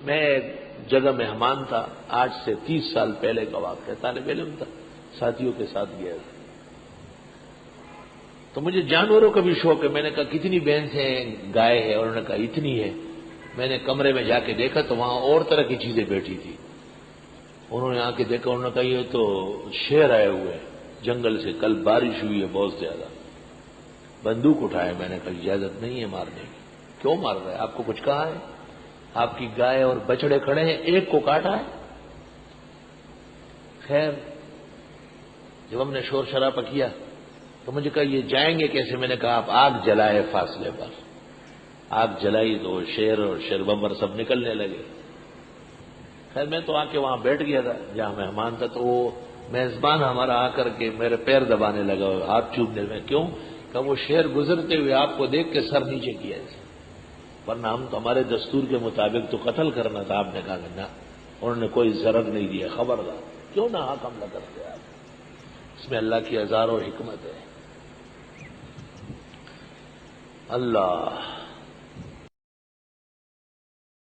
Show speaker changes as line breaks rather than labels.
میں ایک جگہ مہمان تھا، آج سے 30 سال پہلے کا واقعہ، طالب علم تھا، ساتھیوں کے ساتھ گیا تھا۔ تو مجھے جانوروں کا بھی شوق ہے۔ میں نے کہا کتنی بھینس ہیں، گائے ہے؟ انہوں نے کہا اتنی ہے۔ میں نے کمرے میں جا کے دیکھا تو وہاں اور طرح کی چیزیں بیٹھی تھی۔ انہوں نے آ کے دیکھا، انہوں نے کہا یہ تو شیر آئے ہوئے ہیں جنگل سے، کل بارش ہوئی ہے بہت زیادہ۔ بندوق اٹھائے، میں نے کہا اجازت نہیں ہے مارنے کی۔ کیوں مار رہے ہیں؟ آپ کو کچھ کہا ہے؟ آپ کی گائے اور بچڑے کھڑے ہیں، ایک کو کاٹا ہے؟ خیر جب ہم نے شور شرابہ کیا تو مجھے کہا یہ جائیں گے کیسے؟ میں نے کہا آپ آگ جلائے فاصلے پر۔ آگ جلائی تو شیر اور شیر بمر سب نکلنے لگے۔ خیر میں تو آ کے وہاں بیٹھ گیا تھا جہاں مہمان تھا، تو وہ میزبان ہمارا آ کر کے میرے پیر دبانے لگا، ہاتھ چومنے میں۔ کیوں؟ کہ وہ شیر گزرتے ہوئے آپ کو دیکھ کے سر نیچے کیا ایسے، ورنہ ہم تو ہمارے دستور کے مطابق تو قتل کرنا تھا۔ آپ نے کہا کہ نہ، انہوں نے کوئی ضرر نہیں دیا، خبردار کیوں نہ حق حملہ کرتے آپ؟ اس میں اللہ کی ہزاروں حکمت ہے۔ اللہ